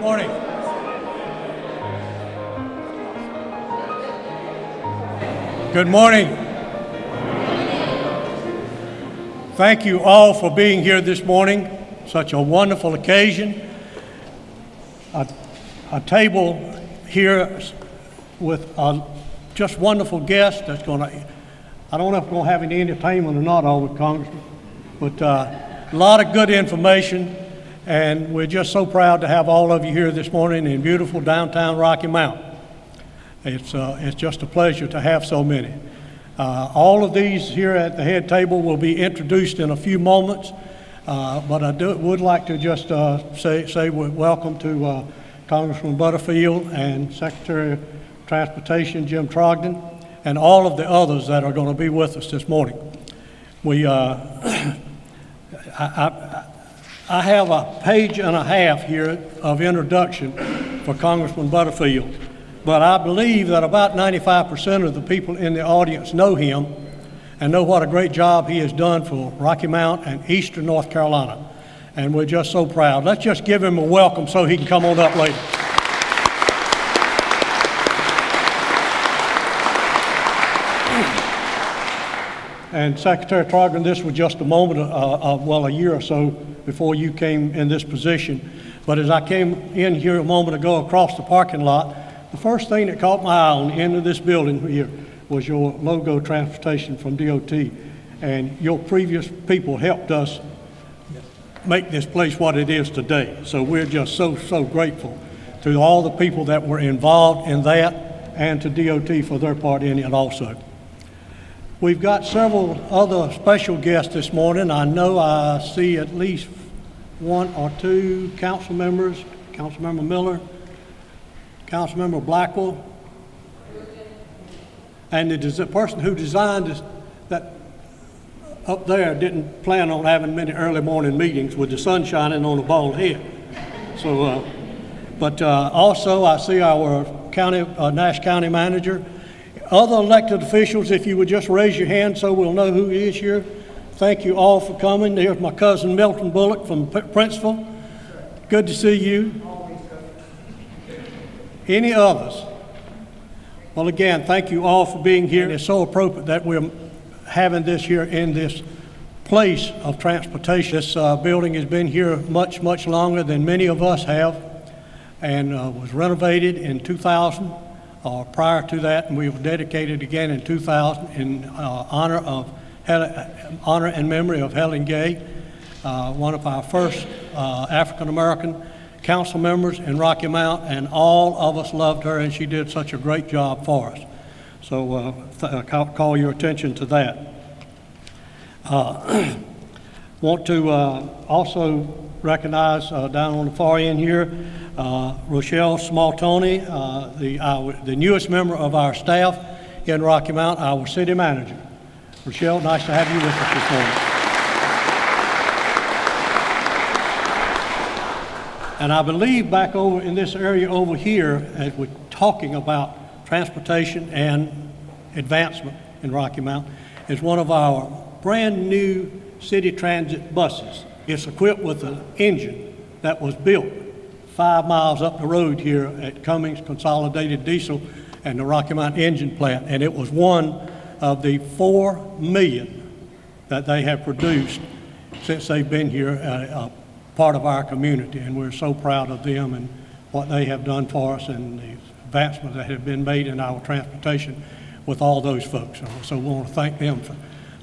morning. Good morning. Thank you all for being here this morning. Such a wonderful occasion. A table here with just wonderful guests that's going to, I don't know if we're going to have any entertainment or not over Congressman, but a lot of good information, and we're just so proud to have all of you here this morning in beautiful downtown Rocky Mount. It's just a pleasure to have so many. All of these here at the head table will be introduced in a few moments, but I would like to just say welcome to Congressman Butterfield and Secretary of Transportation Jim Trogdon and all of the others that are going to be with us this morning. I have a page and a half here of introduction for Congressman Butterfield, but I believe that about 95% of the people in the audience know him and know what a great job he has done for Rocky Mount and Eastern North Carolina, and we're just so proud. Let's just give him a welcome so he can come on up later. And Secretary Trogdon, this was just a moment, a year or so before you came in this position. But as I came in here a moment ago across the parking lot, the first thing that caught my eye on the end of this building here was your logo, Transportation from DOT. And your previous people helped us make this place what it is today. So we're just so grateful to all the people that were involved in that and to DOT for their part in it also. We've got several other special guests this morning. I know I see at least one or two council members, Councilmember Miller, Councilmember Blackwell, and the person who designed that up there didn't plan on having many early morning meetings with the sun shining on a bald head. So, also I see our Nash County Manager. Other elected officials, if you would just raise your hand so we'll know who is here. Thank you all for coming. Here's my cousin Milton Bullock from Princeville. Good to see you. Any others? Well, again, thank you all for being here. It's so appropriate that we're having this here in this place of transportation. This building has been here much longer than many of us have, and was renovated in 2000. Or prior to that, and we were dedicated again in 2000 in honor and memory of Helen Gay, one of our first African-American council members in Rocky Mount, and all of us loved her, and she did such a great job for us. So call your attention to that. Want to also recognize down on the far end here, Rochelle Small-Tony, the newest member of our staff in Rocky Mount, our city manager. Rochelle, nice to have you with us this morning. And I believe back over in this area over here, as we're talking about transportation and advancement in Rocky Mount, is one of our brand new city transit buses. It's equipped with an engine that was built 5 miles up the road here at Cummings Consolidated Diesel and the Rocky Mount Engine Plant, and it was one of the 4 million that they have produced since they've been here, a part of our community, and we're so proud of them and what they have done for us and the advancements that have been made in our transportation with all those folks. So we want to thank them,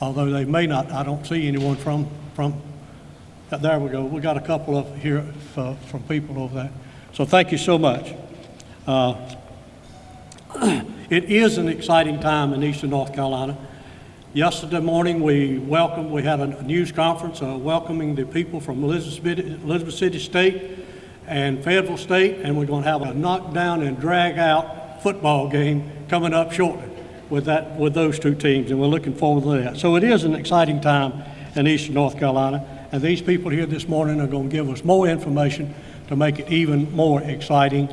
although they may not, I don't see anyone from there we go. We got a couple of here from people over there. So thank you so much. It is an exciting time in Eastern North Carolina. Yesterday morning we had a news conference welcoming the people from Elizabeth City State and Fayetteville State, and we're going to have a knockdown and drag out football game coming up shortly with those two teams, and we're looking forward to that. So it is an exciting time in Eastern North Carolina. And these people here this morning are going to give us more information to make it even more exciting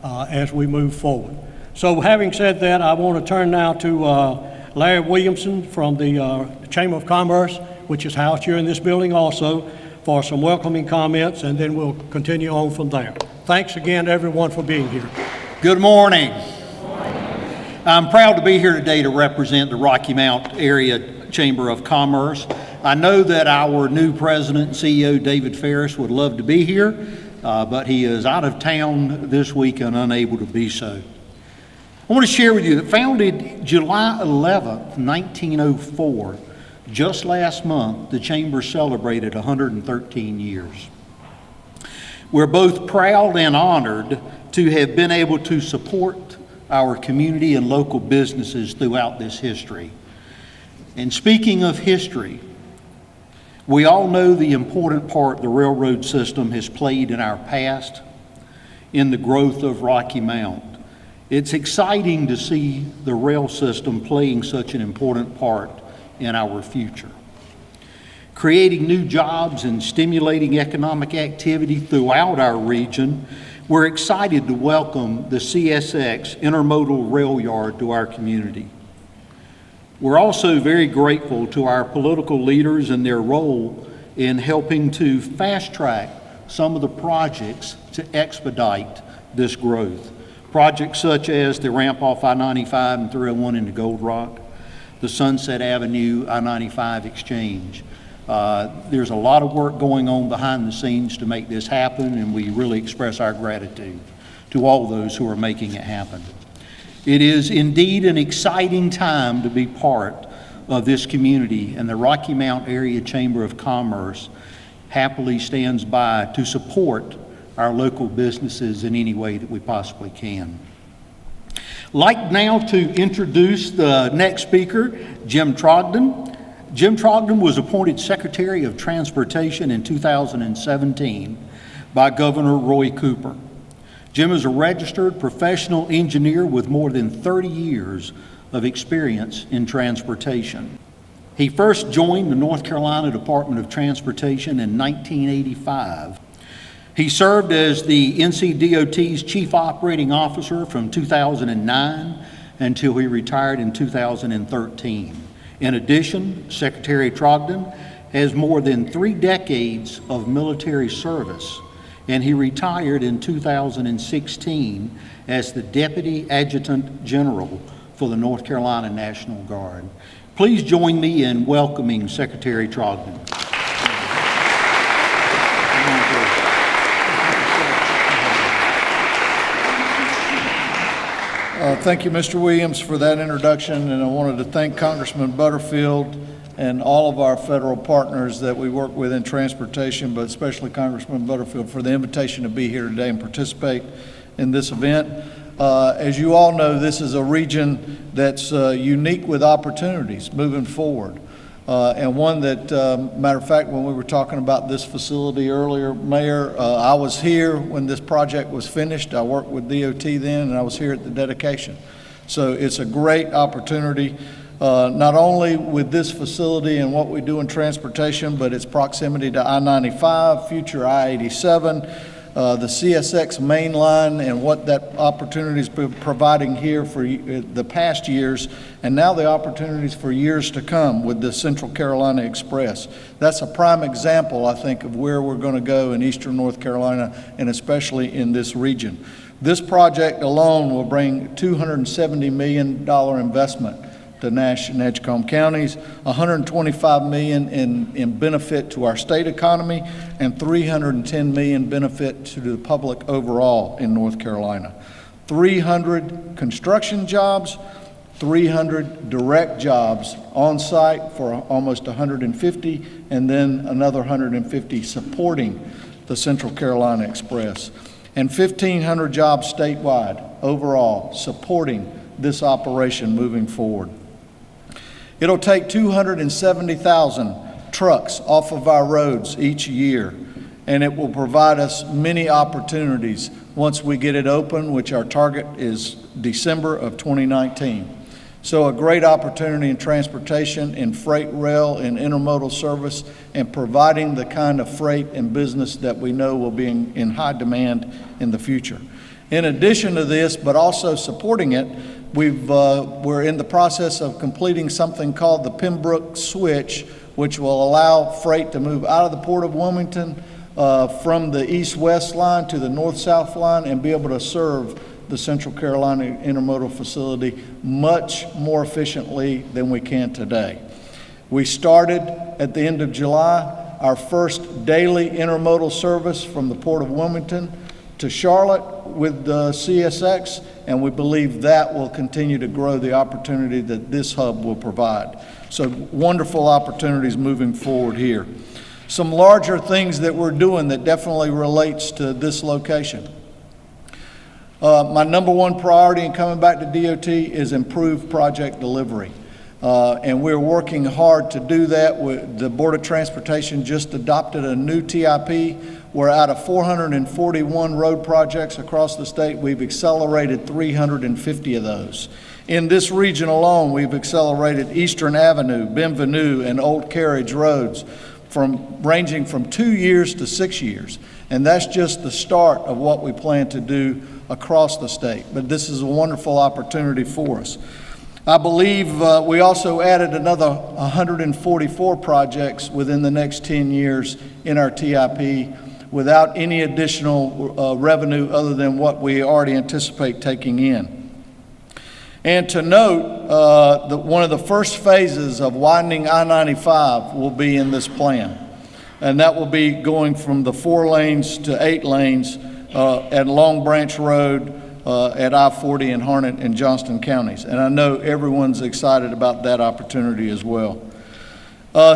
as we move forward. So having said that, I want to turn now to Larry Williamson from the Chamber of Commerce, which is housed here in this building also, for some welcoming comments, and then we'll continue on from there. Thanks again to everyone for being here. Good morning. I'm proud to be here today to represent the Rocky Mount Area Chamber of Commerce. I know that our new president and CEO, David Ferris, would love to be here, but he is out of town this week and unable to be so. I want to share with you that founded July 11th, 1904, just last month, the Chamber celebrated 113 years. We're both proud and honored to have been able to support our community and local businesses throughout this history. And speaking of history, we all know the important part the railroad system has played in our past in the growth of Rocky Mount. It's exciting to see the rail system playing such an important part in our future. Creating new jobs and stimulating economic activity throughout our region, we're excited to welcome the CSX Intermodal Rail Yard to our community. We're also very grateful to our political leaders and their role in helping to fast track some of the projects to expedite this growth. Projects such as the ramp off I-95 and 301 into Gold Rock, the Sunset Avenue I-95 exchange. There's a lot of work going on behind the scenes to make this happen, and we really express our gratitude to all those who are making it happen. It is indeed an exciting time to be part of this community, and the Rocky Mount Area Chamber of Commerce happily stands by to support our local businesses in any way that we possibly can. I'd like now to introduce the next speaker, Jim Trogdon. Jim Trogdon was appointed Secretary of Transportation in 2017 by Governor Roy Cooper. Jim is a registered professional engineer with more than 30 years of experience in transportation. He first joined the North Carolina Department of Transportation in 1985. He served as the NCDOT's Chief Operating Officer from 2009 until he retired in 2013. In addition, Secretary Trogdon has more than 3 decades of military service, and he retired in 2016 as the Deputy Adjutant General for the North Carolina National Guard. Please join me in welcoming Secretary Trogdon. Thank you, Mr. Williams, for that introduction, and I wanted to thank Congressman Butterfield and all of our federal partners that we work with in transportation, but especially Congressman Butterfield for the invitation to be here today and participate in this event. As you all know, this is a region that's unique with opportunities moving forward. And one that, matter of fact, when we were talking about this facility earlier, Mayor, I was here when this project was finished. I worked with DOT then, and I was here at the dedication. So it's a great opportunity, not only with this facility and what we do in transportation, but its proximity to I-95, future I-87, the CSX main line, and what that opportunity is providing here for the past years, and now the opportunities for years to come with the Central Carolina Express. That's a prime example, I think, of where we're going to go in eastern North Carolina, and especially in this region. This project alone will bring $270 million investment to Nash and Edgecombe counties, $125 million in benefit to our state economy, and $310 million benefit to the public overall in North Carolina. 300 construction jobs, 300 direct jobs on site for almost 150, and then another 150 supporting the Central Carolina Express, and 1,500 jobs statewide overall supporting this operation moving forward. It'll take 270,000 trucks off of our roads each year, and it will provide us many opportunities once we get it open, which our target is December of 2019. So a great opportunity in transportation, in freight rail, in intermodal service, and providing the kind of freight and business that we know will be in high demand in the future. In addition to this, but also supporting it, we're in the process of completing something called the Pembroke Switch, which will allow freight to move out of the Port of Wilmington from the east-west line to the north-south line and be able to serve the Central Carolina Intermodal Facility much more efficiently than we can today. We started at the end of July our first daily intermodal service from the Port of Wilmington to Charlotte with the CSX, and we believe that will continue to grow the opportunity that this hub will provide. So wonderful opportunities moving forward here. Some larger things that we're doing that definitely relates to this location. My number one priority in coming back to DOT is improved project delivery. And we're working hard to do that. The Board of Transportation just adopted a new TIP where out of 441 road projects across the state, we've accelerated 350 of those. In this region alone, we've accelerated Eastern Avenue, Bienvenue, and Old Carriage roads ranging from 2 years to 6 years. And that's just the start of what we plan to do across the state. But this is a wonderful opportunity for us. I believe we also added another 144 projects within the next 10 years in our TIP without any additional revenue other than what we already anticipate taking in. And to note, one of the first phases of widening I-95 will be in this plan. And that will be going from the 4 lanes to 8 lanes at Long Branch Road, at I-40 in Harnett and Johnston counties. And I know everyone's excited about that opportunity as well.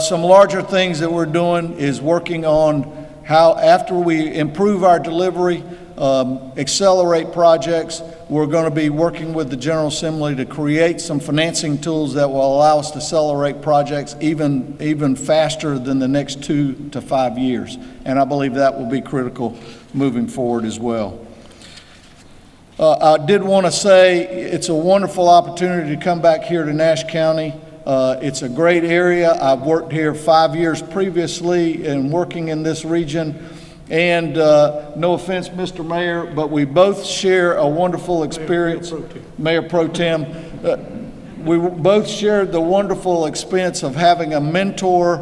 Some larger things that we're doing is working on how, after we improve our delivery, accelerate projects, we're going to be working with the General Assembly to create some financing tools that will allow us to accelerate projects even faster than the next 2 to 5 years. And I believe that will be critical moving forward as well. I did want to say it's a wonderful opportunity to come back here to Nash County. It's a great area. I've worked here 5 years previously and working in this region. And no offense, Mr. Mayor, but we both share a wonderful experience. Mayor Pro Tem. We both shared the wonderful experience of having a mentor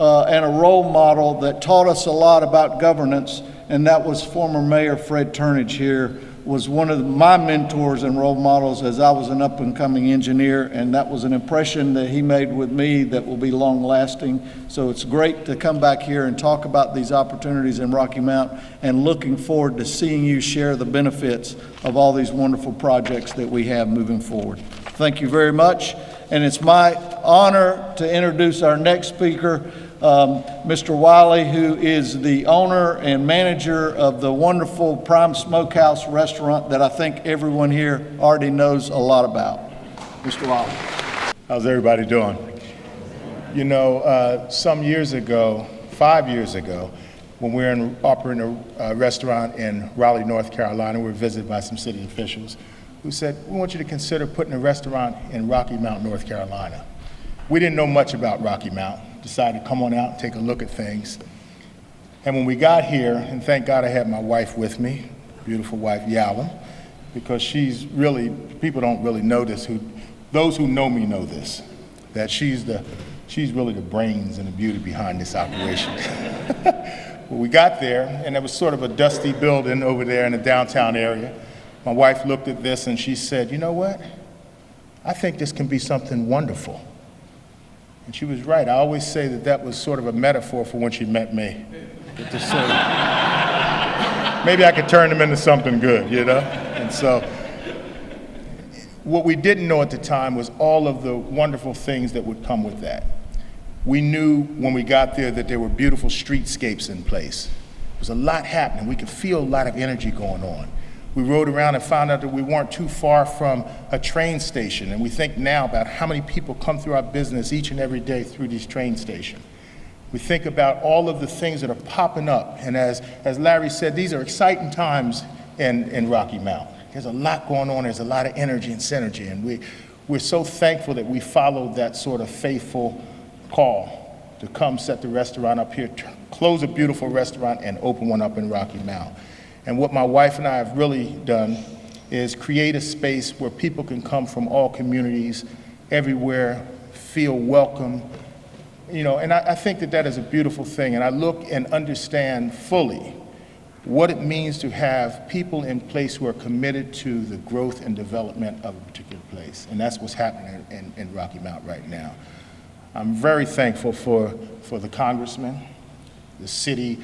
and a role model that taught us a lot about governance, and that was former Mayor Fred Turnage here. Was one of my mentors and role models as I was an up-and-coming engineer, and that was an impression that he made with me that will be long-lasting. So it's great to come back here and talk about these opportunities in Rocky Mount, and looking forward to seeing you share the benefits of all these wonderful projects that we have moving forward. Thank you very much, and it's my honor to introduce our next speaker, Mr. Wiley, who is the owner and manager of the wonderful Prime Smokehouse restaurant that I think everyone here already knows a lot about. Mr. Wiley. How's everybody doing? You know, some years ago, 5 years ago, when we were operating a restaurant in Raleigh, North Carolina, we were visited by some city officials who said, we want you to consider putting a restaurant in Rocky Mount, North Carolina. We didn't know much about Rocky Mount. Decided to come on out and take a look at things. And when we got here, and thank God I had my wife with me, beautiful wife, Yalom, because she's really, people don't really know this, those who know me know this, that she's really the brains and the beauty behind this operation. Well, we got there, and there was sort of a dusty building over there in the downtown area. My wife looked at this and she said, you know what? I think this can be something wonderful. And she was right. I always say that that was sort of a metaphor for when she met me. To say, maybe I could turn them into something good, you know? And so, what we didn't know at the time was all of the wonderful things that would come with that. We knew when we got there that there were beautiful streetscapes in place. There was a lot happening. We could feel a lot of energy going on. We rode around and found out that we weren't too far from a train station, and we think now about how many people come through our business each and every day through these train stations. We think about all of the things that are popping up, and as Larry said, these are exciting times in Rocky Mount. There's a lot going on, there's a lot of energy and synergy, and we're so thankful that we followed that sort of faithful call to come set the restaurant up here, close a beautiful restaurant, and open one up in Rocky Mount. And what my wife and I have really done is create a space where people can come from all communities, everywhere, feel welcome, You know, and I think that that is a beautiful thing, and I look and understand fully what it means to have people in place who are committed to the growth and development of a particular place, and that's what's happening in Rocky Mount right now. I'm very thankful for the congressman, the city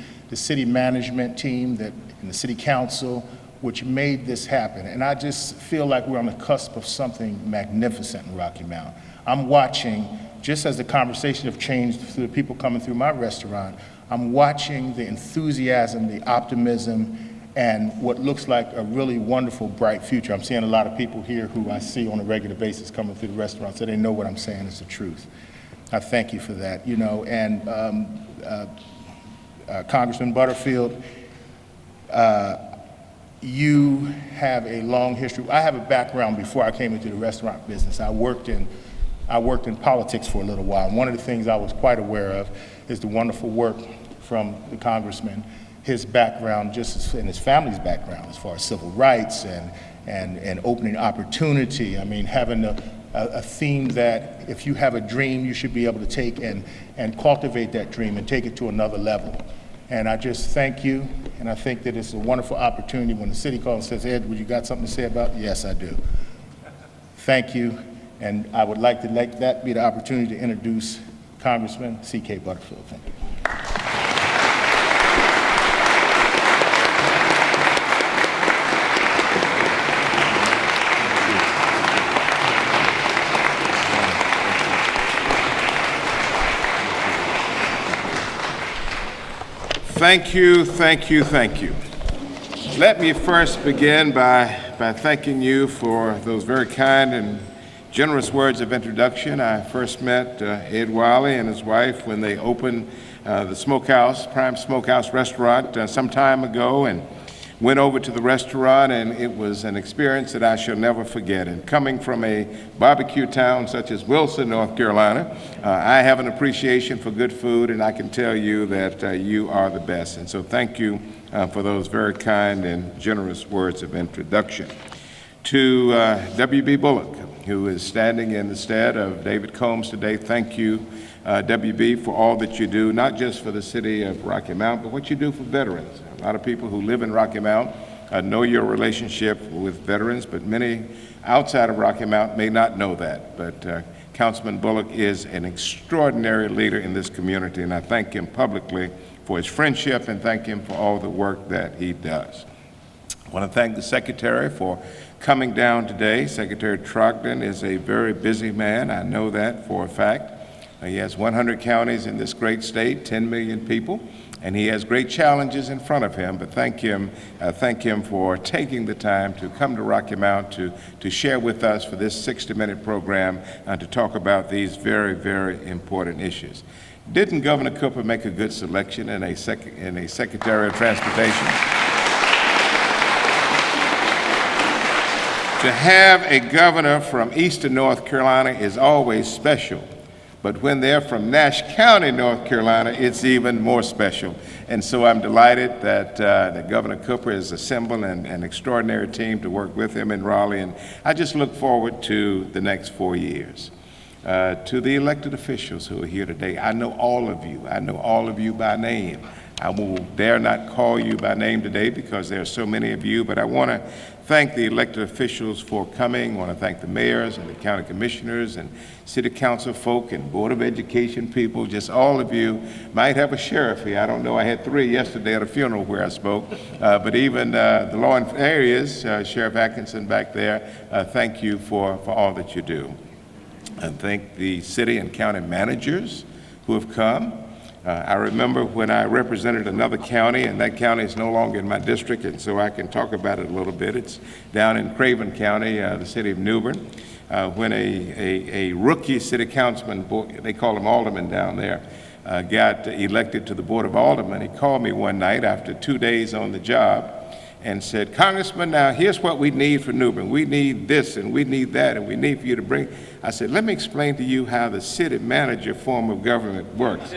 management team and the city council, which made this happen. And I just feel like we're on the cusp of something magnificent in Rocky Mount. I'm watching, just as the conversation have changed through the people coming through my restaurant, I'm watching the enthusiasm, the optimism, and what looks like a really wonderful, bright future. I'm seeing a lot of people here who I see on a regular basis coming through the restaurant, so they know what I'm saying is the truth. I thank you for that, you know, and Congressman Butterfield, you have a long history. I have a background before I came into the restaurant business. I worked in politics for a little while, and one of the things I was quite aware of is the wonderful work from the congressman, his background, and his family's background as far as civil rights and opening opportunity. I mean, having a theme that if you have a dream, you should be able to take and cultivate that dream and take it to another level. And I just thank you, and I think that it's a wonderful opportunity when the city calls and says, Ed, would you got something to say about it? Yes, I do. Thank you, and I would like to let that be the opportunity to introduce Congressman C.K. Butterfield. Thank you. Thank you, thank you, thank you. Let me first begin by thanking you for those very kind and generous words of introduction. I first met Ed Wiley and his wife when they opened the Smokehouse, Prime Smokehouse restaurant some time ago, and went over to the restaurant, and it was an experience that I shall never forget. And coming from a barbecue town such as Wilson, North Carolina, I have an appreciation for good food, and I can tell you that you are the best. And so thank you for those very kind and generous words of introduction. To W.B. Bullock, who is standing in the stead of David Combs today, thank you, W.B., for all that you do, not just for the city of Rocky Mount, but what you do for veterans. A lot of people who live in Rocky Mount know your relationship with veterans, but many outside of Rocky Mount may not know that. But Councilman Bullock is an extraordinary leader in this community, and I thank him publicly for his friendship and thank him for all the work that he does. I want to thank the Secretary for coming down today. Secretary Trogdon is a very busy man. I know that for a fact. He has 100 counties in this great state, 10 million people, and he has great challenges in front of him, but thank him for taking the time to come to Rocky Mount to share with us for this 60-minute program to talk about these very, very important issues. Didn't Governor Cooper make a good selection in a Secretary of Transportation? To have a governor from Eastern North Carolina is always special. But when they're from Nash County, North Carolina, it's even more special. And so I'm delighted that Governor Cooper has assembled an extraordinary team to work with him in Raleigh. And I just look forward to the next 4 years. To the elected officials who are here today, I know all of you. I know all of you by name. I will dare not call you by name today because there are so many of you, but I want to thank the elected officials for coming. I want to thank the mayors and the county commissioners and city council folk and Board of Education people, just all of you. Might have a sheriff here. I don't know. I had 3 yesterday at a funeral where I spoke. But even the law areas, Sheriff Atkinson back there, thank you for all that you do. And thank the city and county managers who have come. I remember when I represented another county, and that county is no longer in my district, and so I can talk about it a little bit. It's down in Craven County, the city of New Bern, when a rookie city councilman, they call him alderman down there, got elected to the Board of Aldermen. He called me one night after 2 days on the job and said, Congressman, now here's what we need for New Bern. We need this and we need that and we need for you to bring. I said, let me explain to you how the city manager form of government works.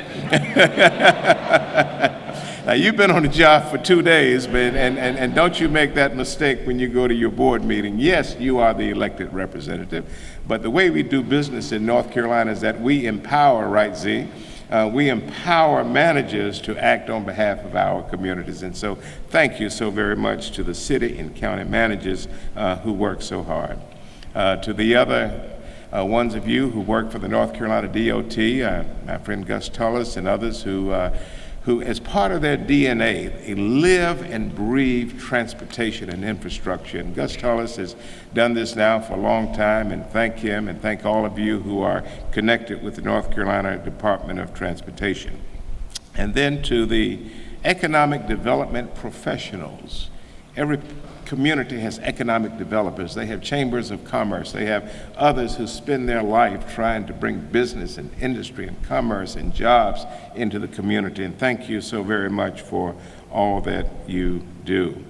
Now you've been on the job for 2 days, but, and don't you make that mistake when you go to your board meeting. Yes, you are the elected representative, but the way we do business in North Carolina is that we empower, right, Z? we empower managers to act on behalf of our communities. And so thank you so very much to the city and county managers who work so hard. To the other ones of you who work for the North Carolina DOT, my friend Gus Tullis and others who as part of their DNA, they live and breathe transportation and infrastructure. And Gus Tullis has done this now for a long time, and thank him and thank all of you who are connected with the North Carolina Department of Transportation. And then to the economic development professionals. Every community has economic developers. They have chambers of commerce. They have others who spend their life trying to bring business and industry and commerce and jobs into the community. And thank you so very much for all that you do.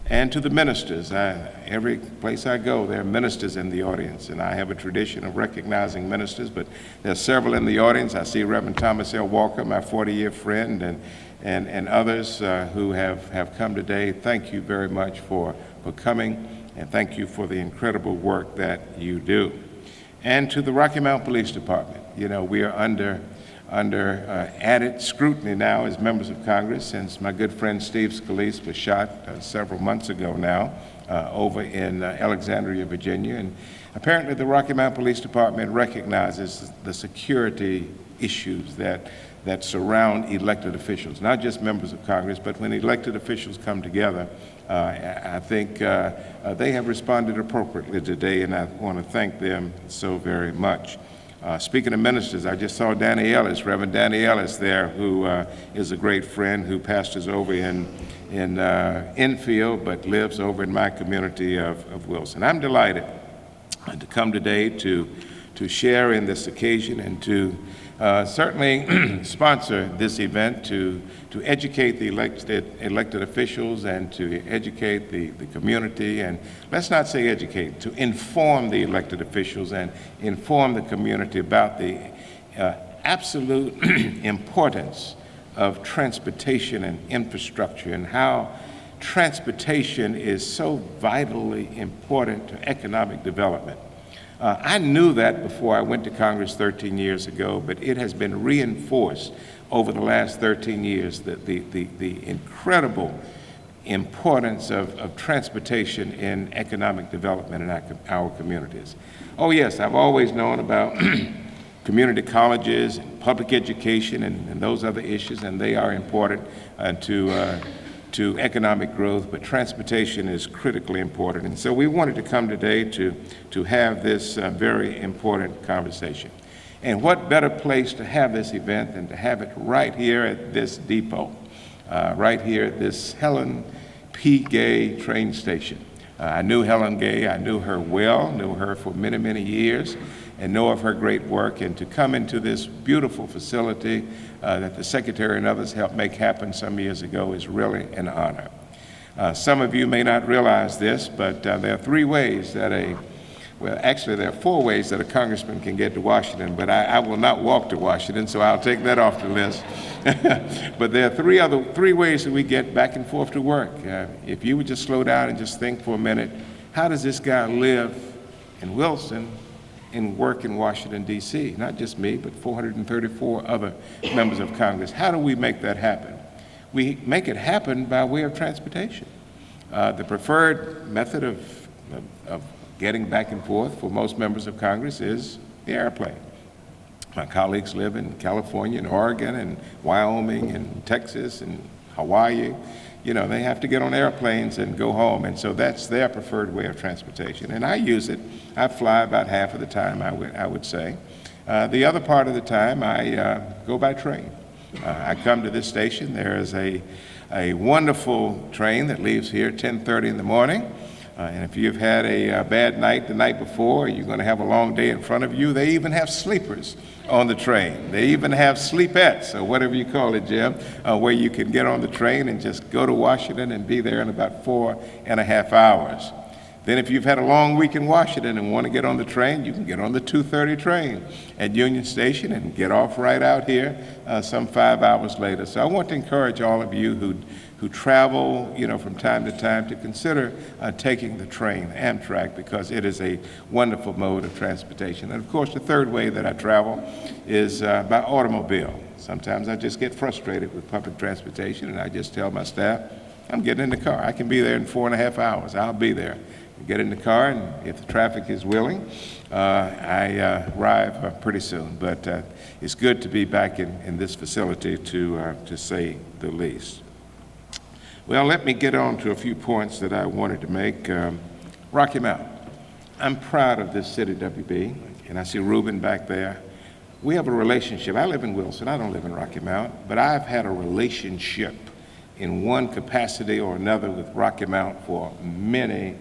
And to the ministers, every place I go, there are ministers in the audience, and I have a tradition of recognizing ministers, but there are several in the audience. I see Reverend Thomas L. Walker, my 40-year friend, and others who have come today. Thank you very much for coming, and thank you for the incredible work that you do. And to the Rocky Mount Police Department, you know, we are under added scrutiny now as members of Congress since my good friend Steve Scalise was shot several months ago now over in Alexandria, Virginia. And apparently the Rocky Mount Police Department recognizes the security issues that surround elected officials, not just members of Congress, but when elected officials come together, I think they have responded appropriately today, and I want to thank them so very much. Speaking of ministers, I just saw Danny Ellis, Reverend Danny Ellis there, who is a great friend who pastors over in Enfield, but lives over in my community of Wilson. I'm delighted to come today to share in this occasion and to certainly sponsor this event to educate the elected officials and to educate the community, and let's not say educate, to inform the elected officials and inform the community about the absolute importance of transportation and infrastructure and how transportation is so vitally important to economic development. I knew that before I went to Congress 13 years ago, but it has been reinforced over the last 13 years that the incredible importance of transportation in economic development in our communities. Oh yes, I've always known about community colleges and public education and those other issues, and they are important to economic growth, but transportation is critically important. And so we wanted to come today to have this very important conversation. And what better place to have this event than to have it right here at this depot, right here at this Helen P. Gay train station. I knew Helen Gay, I knew her well, knew her for many, many years, and know of her great work. And to come into this beautiful facility that the Secretary and others helped make happen some years ago is really an honor. Some of you may not realize this, but there are three ways that actually there are four ways that a congressman can get to Washington, but I will not walk to Washington, so I'll take that off the list. But there are three ways that we get back and forth to work. If you would just slow down and just think for a minute, how does this guy live in Wilson and work in Washington, D.C.? Not just me, but 434 other members of Congress. How do we make that happen? We make it happen by way of transportation. The preferred method of getting back and forth for most members of Congress is the airplane. My colleagues live in California and Oregon and Wyoming and Texas and Hawaii. You know, they have to get on airplanes and go home, and so that's their preferred way of transportation. And I use it. I fly about half of the time, I would say. The other part of the time, I go by train. I come to this station. There is a wonderful train that leaves here at 10:30 in the morning. And if you've had a bad night the night before, you're going to have a long day in front of you. They even have sleepers on the train. They even have sleepettes, or whatever you call it, Jim, where you can get on the train and just go to Washington and be there in about 4.5 hours. Then if you've had a long week in Washington and want to get on the train, you can get on the 2:30 train at Union Station and get off right out here some 5 hours later. So I want to encourage all of you who travel, you know, from time to time to consider taking the train, Amtrak, because it is a wonderful mode of transportation. And of course, the third way that I travel is by automobile. Sometimes I just get frustrated with public transportation, and I just tell my staff, I'm getting in the car. I can be there in 4.5 hours. I'll be there. Get in the car, and if the traffic is willing, I arrive pretty soon. But it's good to be back in this facility, to say the least. Well, let me get on to a few points that I wanted to make. Rocky Mount. I'm proud of this city, WB, and I see Reuben back there. We have a relationship. I live in Wilson. I don't live in Rocky Mount, but I've had a relationship in one capacity or another with Rocky Mount for many,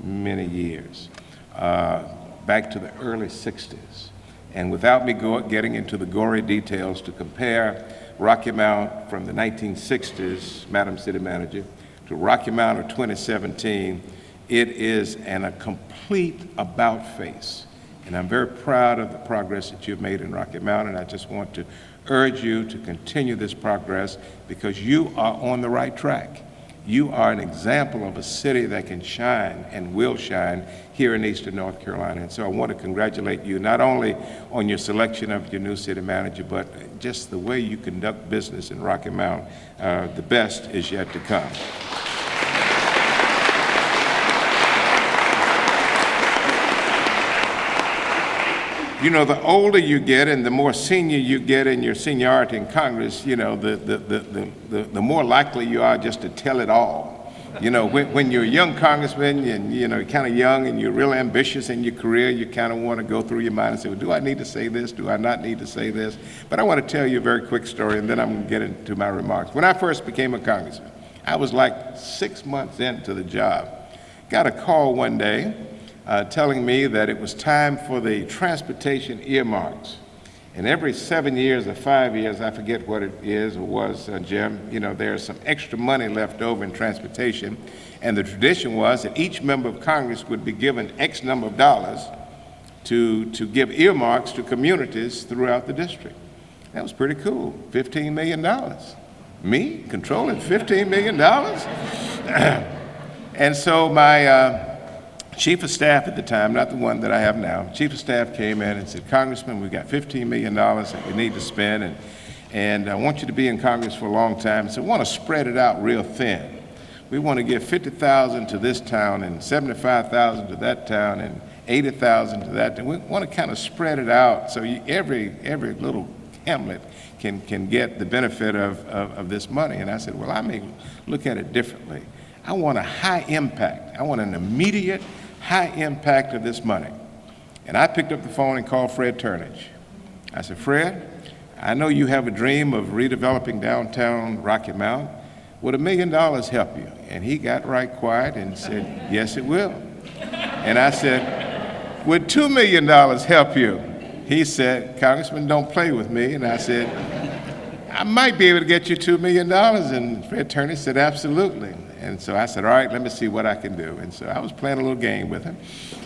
many years, back to the early 60s. And without me getting into the gory details, to compare Rocky Mount from the 1960s, Madam City Manager, to Rocky Mount of 2017, it is a complete about-face. And I'm very proud of the progress that you've made in Rocky Mount, and I just want to urge you to continue this progress, because you are on the right track. You are an example of a city that can shine and will shine here in Eastern North Carolina. And so I want to congratulate you not only on your selection of your new city manager, but just the way you conduct business in Rocky Mount. The best is yet to come. You know, the older you get and the more senior you get in your seniority in Congress, you know, the more likely you are just to tell it all. You know, when you're a young congressman and, you know, you're kind of young and you're real ambitious in your career, you kind of want to go through your mind and say, well, do I need to say this? Do I not need to say this? But I want to tell you a very quick story, and then I'm going to get into my remarks. When I first became a congressman, I was like 6 months into the job. Got a call one day telling me that it was time for the transportation earmarks. And every 7 years or 5 years, I forget what it is or was, Jim, you know, there's some extra money left over in transportation. And the tradition was that each member of Congress would be given X number of dollars to give earmarks to communities throughout the district. That was pretty cool, $15 million. Me controlling $15 million? And so my Chief of Staff at the time, not the one that I have now, Chief of Staff came in and said, Congressman, we've got $15 million that we need to spend, and I want you to be in Congress for a long time. So we want to spread it out real thin. We want to give $50,000 to this town and $75,000 to that town and $80,000 to that. And we want to kind of spread it out so every little hamlet can get the benefit of this money. And I said, well, I may look at it differently. I want a high impact. I want an immediate high impact of this money. And I picked up the phone and called Fred Turnage. I said, Fred, I know you have a dream of redeveloping downtown Rocky Mount. Would $1 million help you? And he got right quiet and said, yes, it will. And I said, would $2 million help you? He said, Congressman, don't play with me. And I said, I might be able to get you $2 million. And Fred Turnage said, absolutely. And so I said, all right, let me see what I can do. And so I was playing a little game with him.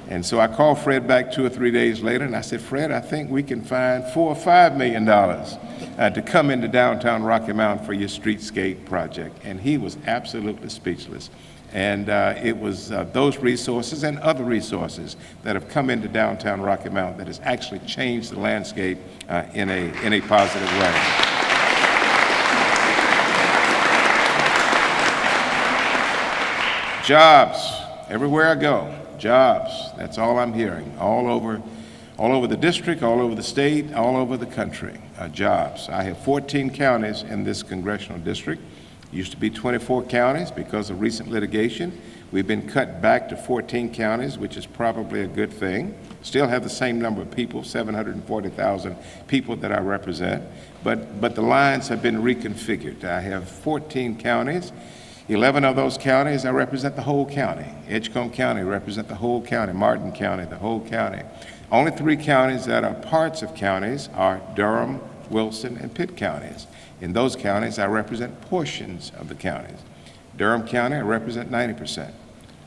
And so I called Fred back 2 or 3 days later, and I said, Fred, I think we can find $4 or $5 million to come into downtown Rocky Mount for your streetscape project. And he was absolutely speechless. And it was those resources and other resources that have come into downtown Rocky Mount that has actually changed the landscape in a positive way. Jobs, everywhere I go, jobs. That's all I'm hearing, all over the district, all over the state, all over the country, jobs. I have 14 counties in this congressional district. Used to be 24 counties because of recent litigation. We've been cut back to 14 counties, which is probably a good thing. Still have the same number of people, 740,000 people that I represent, but the lines have been reconfigured. I have 14 counties. 11 of those counties, I represent the whole county. Edgecombe County represent the whole county. Martin County, the whole county. Only 3 counties that are parts of counties are Durham, Wilson, and Pitt counties. In those counties, I represent portions of the counties. Durham County, I represent 90%.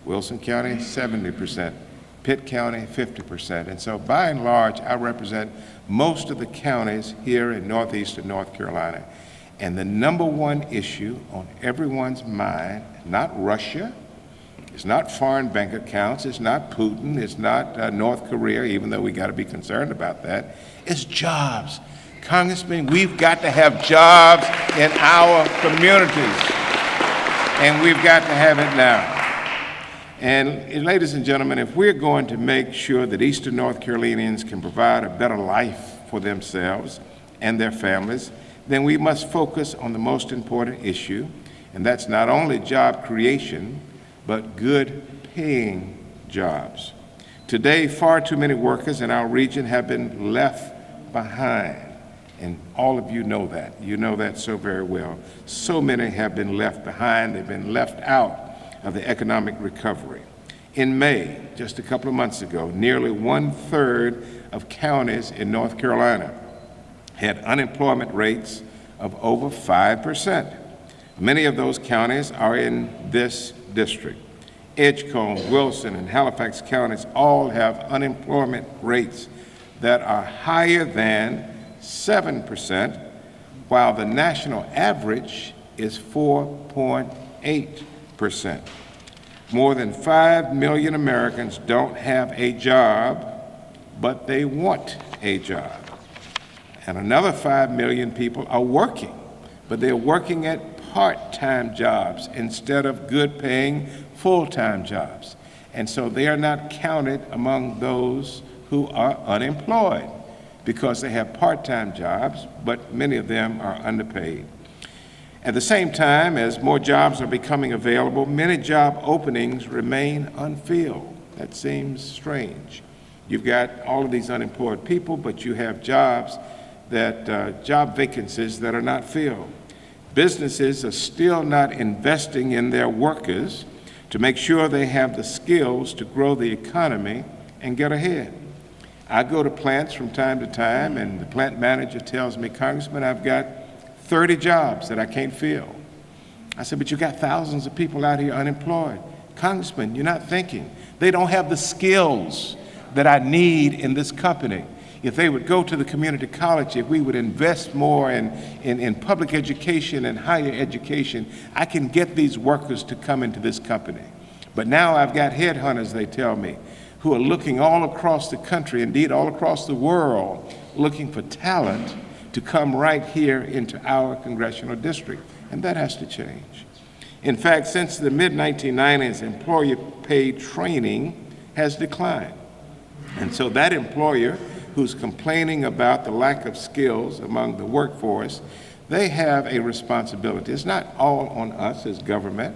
Wilson County, 70%. Pitt County, 50%. And so by and large, I represent most of the counties here in northeastern North Carolina. And the number one issue on everyone's mind, not Russia, it's not foreign bank accounts, it's not Putin, it's not North Korea, even though we got to be concerned about that, it's jobs. Congressman, we've got to have jobs in our communities, and we've got to have it now. And ladies and gentlemen, if we're going to make sure that Eastern North Carolinians can provide a better life for themselves and their families, then we must focus on the most important issue, and that's not only job creation, but good paying jobs. Today, far too many workers in our region have been left behind, and all of you know that. You know that so very well. So many have been left behind. They've been left out of the economic recovery. In May, just a couple of months ago, nearly 1/3 of counties in North Carolina had unemployment rates of over 5%. Many of those counties are in this district. Edgecombe, Wilson, and Halifax counties all have unemployment rates that are higher than 7%, while the national average is 4.8%. More than 5 million Americans don't have a job, but they want a job. And another 5 million people are working, but they're working at part-time jobs instead of good-paying full-time jobs. And so they are not counted among those who are unemployed because they have part-time jobs, but many of them are underpaid. At the same time, as more jobs are becoming available, many job openings remain unfilled. That seems strange. You've got all of these unemployed people, but you have job vacancies that are not filled. Businesses are still not investing in their workers to make sure they have the skills to grow the economy and get ahead. I go to plants from time to time, and the plant manager tells me, Congressman, I've got 30 jobs that I can't fill. I said, but you got thousands of people out here unemployed. Congressman, you're not thinking. They don't have the skills that I need in this company. If they would go to the community college, if we would invest more in public education and higher education, I can get these workers to come into this company. But now I've got headhunters, they tell me, who are looking all across the country, indeed all across the world, looking for talent to come right here into our congressional district. And that has to change. In fact, since the mid-1990s, employer-paid training has declined. And so that employer who's complaining about the lack of skills among the workforce, they have a responsibility. It's not all on us as government,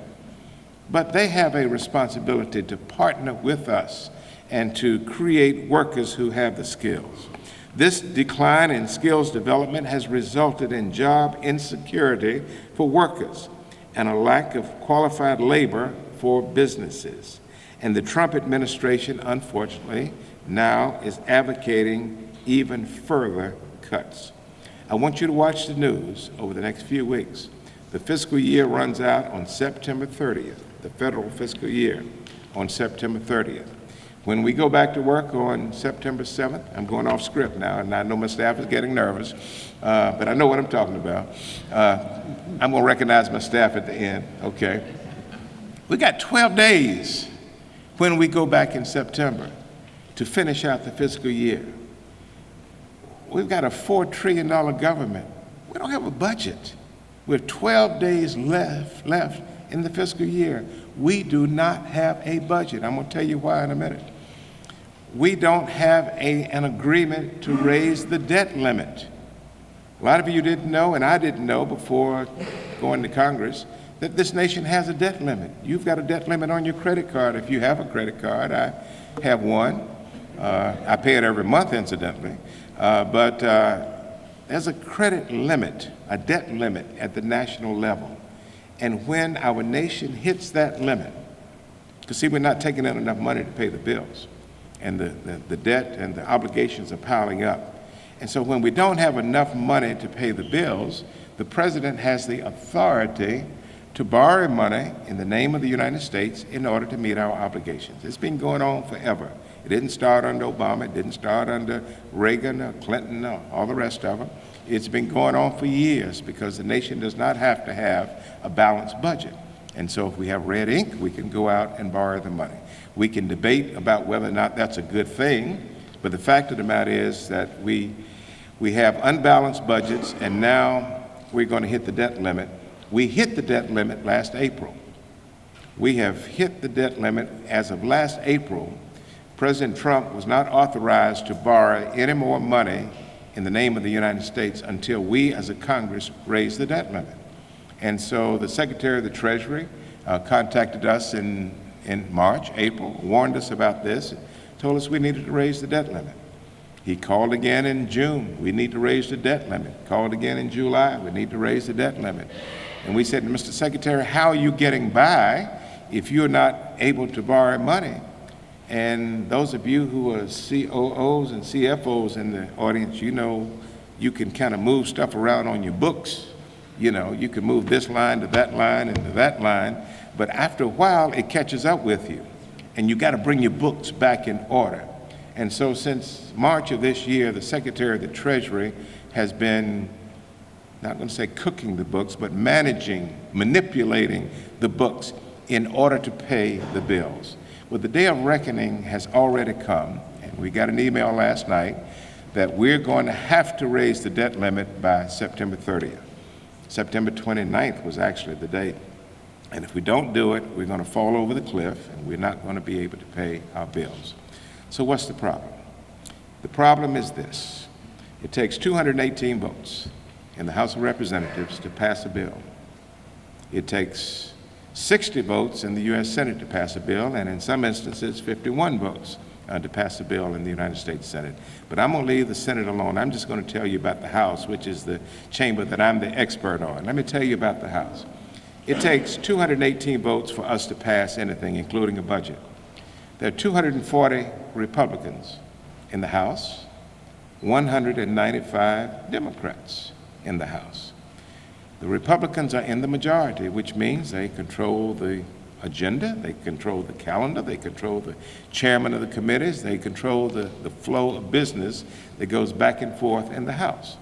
but they have a responsibility to partner with us and to create workers who have the skills. This decline in skills development has resulted in job insecurity for workers and a lack of qualified labor for businesses. And the Trump administration, unfortunately, now is advocating even further cuts. I want you to watch the news over the next few weeks. The fiscal year runs out on September 30th, the federal fiscal year on September 30th. When we go back to work on September 7th, I'm going off script now, and I know my staff is getting nervous, but I know what I'm talking about. I'm going to recognize my staff at the end, okay? We got 12 days when we go back in September to finish out the fiscal year. We've got a $4 trillion government. We don't have a budget. We have 12 days left in the fiscal year. We do not have a budget. I'm going to tell you why in a minute. We don't have an agreement to raise the debt limit. A lot of you didn't know, and I didn't know before going to Congress, that this nation has a debt limit. You've got a debt limit on your credit card if you have a credit card. I have one. I pay it every month, incidentally. But there's a credit limit, a debt limit at the national level. And when our nation hits that limit, because see, we're not taking in enough money to pay the bills, and the debt and the obligations are piling up. And so when we don't have enough money to pay the bills, the president has the authority to borrow money in the name of the United States in order to meet our obligations. It's been going on forever. It didn't start under Obama, it didn't start under Reagan or Clinton or all the rest of them. It's been going on for years because the nation does not have to have a balanced budget. And so if we have red ink, we can go out and borrow the money. We can debate about whether or not that's a good thing, but the fact of the matter is that we We have unbalanced budgets, and now we're going to hit the debt limit. We hit the debt limit last April. We have hit the debt limit as of last April. President Trump was not authorized to borrow any more money in the name of the United States until we as a Congress raised the debt limit. And so the Secretary of the Treasury contacted us in March, April, warned us about this, told us we needed to raise the debt limit. He called again in June, we need to raise the debt limit. Called again in July, we need to raise the debt limit. And we said, Mr. Secretary, how are you getting by if you're not able to borrow money? And those of you who are COOs and CFOs in the audience, you know you can kind of move stuff around on your books. You know, you can move this line to that line and to that line, but after a while it catches up with you, and you got to bring your books back in order. And so since March of this year, the Secretary of the Treasury has been, not going to say cooking the books, but managing, manipulating the books in order to pay the bills. Well, the day of reckoning has already come, and we got an email last night that we're going to have to raise the debt limit by September 30th. September 29th was actually the date. And if we don't do it, we're going to fall over the cliff, and we're not going to be able to pay our bills. So what's the problem? The problem is this. It takes 218 votes in the House of Representatives to pass a bill. It takes 60 votes in the U.S. Senate to pass a bill, and in some instances, 51 votes to pass a bill in the United States Senate. But I'm going to leave the Senate alone. I'm just going to tell you about the House, which is the chamber that I'm the expert on. Let me tell you about the House. It takes 218 votes for us to pass anything, including a budget. There are 240 Republicans in the House, 195 Democrats in the House. The Republicans are in the majority, which means they control the agenda, they control the calendar, they control the chairman of the committees, they control the flow of business that goes back and forth in the House.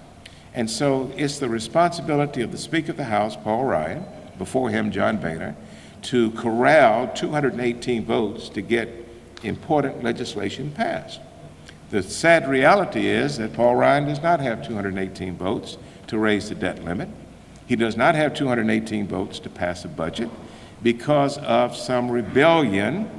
And so it's the responsibility of the Speaker of the House, Paul Ryan, before him, John Boehner, to corral 218 votes to get important legislation passed. The sad reality is that Paul Ryan does not have 218 votes to raise the debt limit. He does not have 218 votes to pass a budget because of some rebellion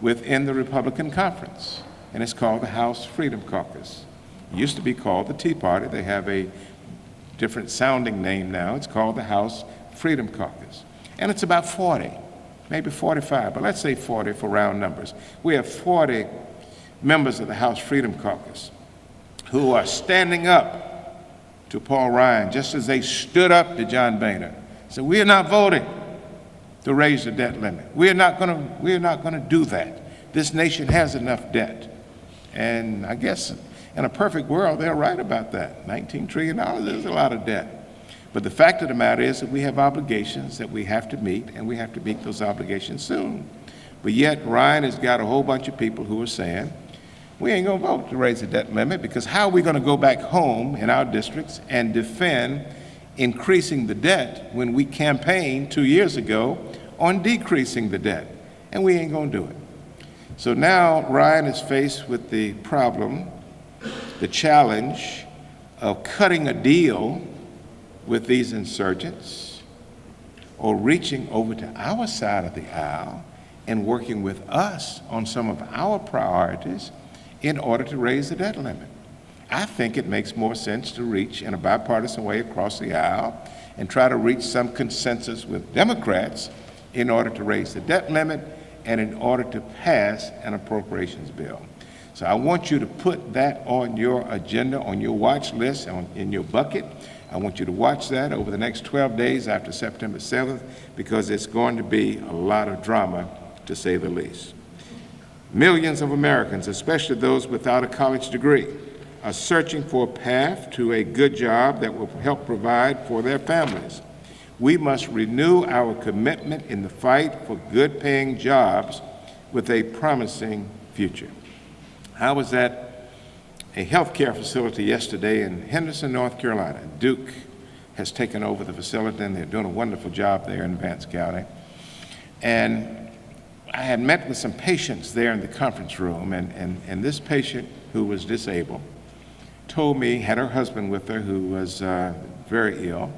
within the Republican conference, and it's called the House Freedom Caucus. It used to be called the Tea Party. They have a different sounding name now. It's called the House Freedom Caucus, and it's about 40, maybe 45, but let's say 40 for round numbers. We have 40 members of the House Freedom Caucus who are standing up to Paul Ryan, just as they stood up to John Boehner. So we are not voting to raise the debt limit. We are not going to do that. This nation has enough debt. And I guess in a perfect world, they're right about that. $19 trillion is a lot of debt. But the fact of the matter is that we have obligations that we have to meet, and we have to meet those obligations soon. But yet, Ryan has got a whole bunch of people who are saying, we ain't gonna vote to raise the debt limit, because how are we gonna go back home in our districts and defend increasing the debt when we campaigned 2 years ago on decreasing the debt? And we ain't gonna do it. So now Ryan is faced with the problem, the challenge of cutting a deal with these insurgents, or reaching over to our side of the aisle and working with us on some of our priorities in order to raise the debt limit. I think it makes more sense to reach in a bipartisan way across the aisle and try to reach some consensus with Democrats in order to raise the debt limit and in order to pass an appropriations bill. So I want you to put that on your agenda, on your watch list, in your bucket. I want you to watch that over the next 12 days after September 7th, because it's going to be a lot of drama, to say the least. Millions of Americans, especially those without a college degree, are searching for a path to a good job that will help provide for their families. We must renew our commitment in the fight for good-paying jobs with a promising future. I was at a healthcare facility yesterday in Henderson, North Carolina. Duke has taken over the facility, and they're doing a wonderful job there in Vance County. And I had met with some patients there in the conference room, and this patient who was disabled told me, had her husband with her who was very ill,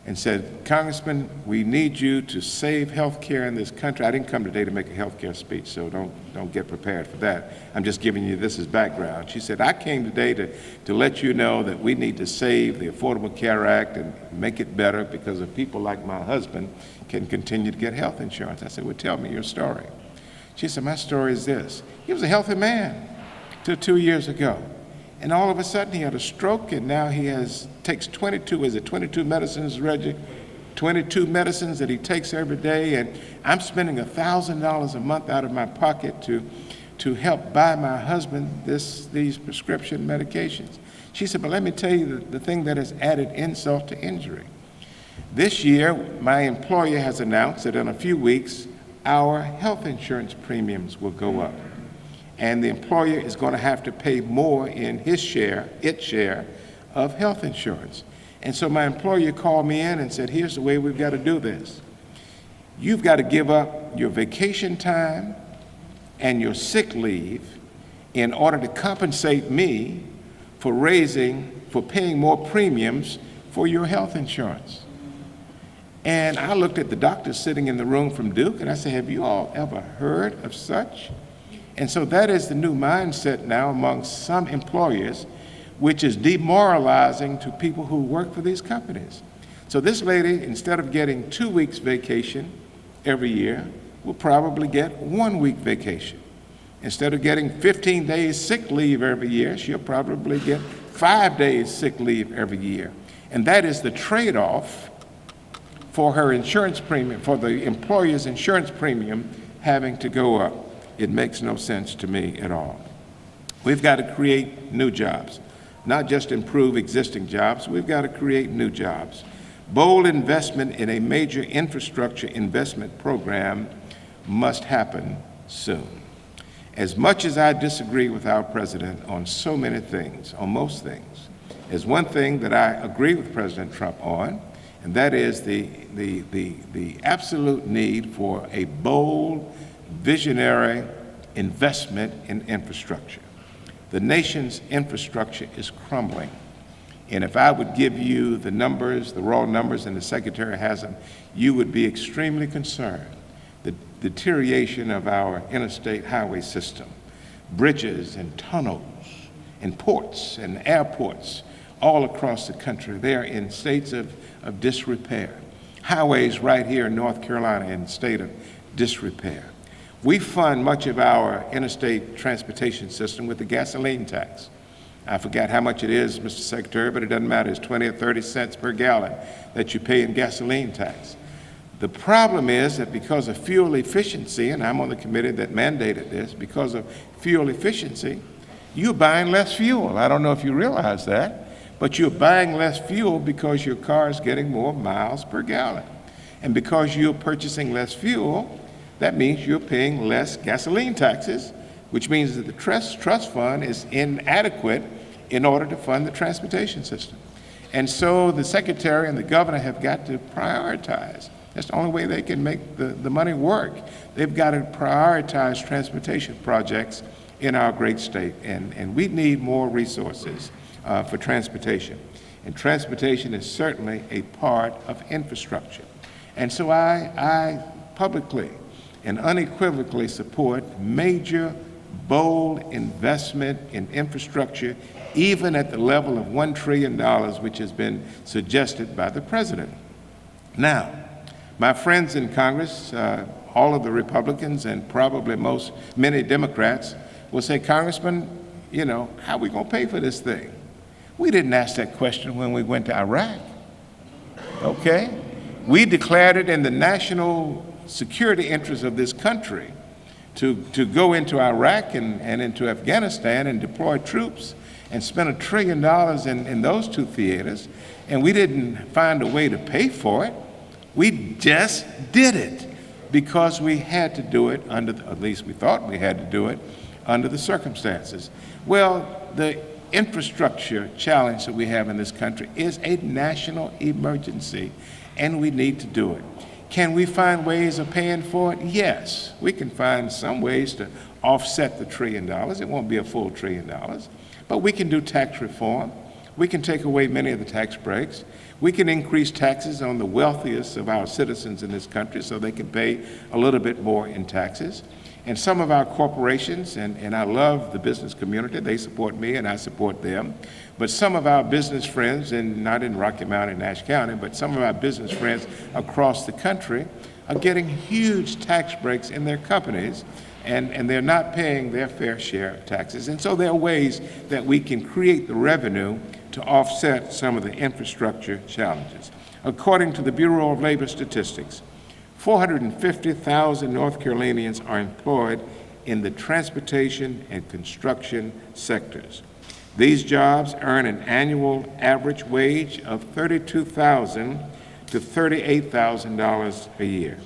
and said, Congressman, we need you to save health care in this country. I didn't come today to make a health care speech, so don't get prepared for that. I'm just giving you this as background. She said, I came today to let you know that we need to save the Affordable Care Act and make it better because of people like my husband can continue to get health insurance. I said, well, tell me your story. She said, my story is this. He was a healthy man till 2 years ago. And all of a sudden he had a stroke, and now he takes 22 medicines, Reggie? 22 medicines that he takes every day, and I'm spending $1,000 a month out of my pocket to help buy my husband these prescription medications. She said, but let me tell you the thing that has added insult to injury. This year, my employer has announced that in a few weeks, our health insurance premiums will go up. And the employer is going to have to pay more in its share of health insurance. And so my employer called me in and said, here's the way we've got to do this. You've got to give up your vacation time and your sick leave in order to compensate me for paying more premiums for your health insurance. And I looked at the doctors sitting in the room from Duke, and I said, have you all ever heard of such? And so that is the new mindset now among some employers, which is demoralizing to people who work for these companies. So this lady, instead of getting 2 weeks vacation every year, will probably get 1 week vacation. Instead of getting 15 days sick leave every year, she'll probably get 5 days sick leave every year. And that is the trade-off for her insurance premium, for the employer's insurance premium having to go up. It makes no sense to me at all. We've got to create new jobs, not just improve existing jobs. We've got to create new jobs. Bold investment in a major infrastructure investment program must happen soon. As much as I disagree with our president on so many things, on most things, there's one thing that I agree with President Trump on, and that is the absolute need for a bold, visionary investment in infrastructure. The nation's infrastructure is crumbling. And if I would give you the numbers, the raw numbers, and the Secretary has them, you would be extremely concerned. The deterioration of our interstate highway system, bridges and tunnels and ports and airports all across the country, they're in states of disrepair. Highways right here in North Carolina in a state of disrepair. We fund much of our interstate transportation system with the gasoline tax. I forgot how much it is, Mr. Secretary, but it doesn't matter. It's 20 or 30 cents per gallon that you pay in gasoline tax. The problem is that because of fuel efficiency, and I'm on the committee that mandated this, because of fuel efficiency, you're buying less fuel. I don't know if you realize that, but you're buying less fuel because your car is getting more miles per gallon. And because you're purchasing less fuel, that means you're paying less gasoline taxes, which means that the trust fund is inadequate in order to fund the transportation system. And so the Secretary and the Governor have got to prioritize. That's the only way they can make the money work. They've got to prioritize transportation projects in our great state, and we need more resources for transportation. And transportation is certainly a part of infrastructure. And so I publicly and unequivocally support major, bold investment in infrastructure, even at the level of $1 trillion, which has been suggested by the president. Now, my friends in Congress, all of the Republicans and probably many Democrats will say, Congressman, you know, how are we going to pay for this thing? We didn't ask that question when we went to Iraq, okay? We declared it in the national security interests of this country to go into Iraq and into Afghanistan and deploy troops and spend $1 trillion in those two theaters, and we didn't find a way to pay for it. We just did it because we had to do it at least we thought we had to do it, under the circumstances. Well, the infrastructure challenge that we have in this country is a national emergency, and we need to do it. Can we find ways of paying for it? Yes, we can find some ways to offset the $1 trillion. It won't be a full $1 trillion, But we can do tax reform. We can take away many of the tax breaks. We can increase taxes on the wealthiest of our citizens in this country so they can pay a little bit more in taxes. And some of our corporations, and I love the business community, they support me and I support them, but some of our business friends, and not in Rocky Mount and Nash County, but some of our business friends across the country are getting huge tax breaks in their companies, and they're not paying their fair share of taxes. And so there are ways that we can create the revenue to offset some of the infrastructure challenges. According to the Bureau of Labor Statistics, 450,000 North Carolinians are employed in the transportation and construction sectors. These jobs earn an annual average wage of $32,000 to $38,000 a year.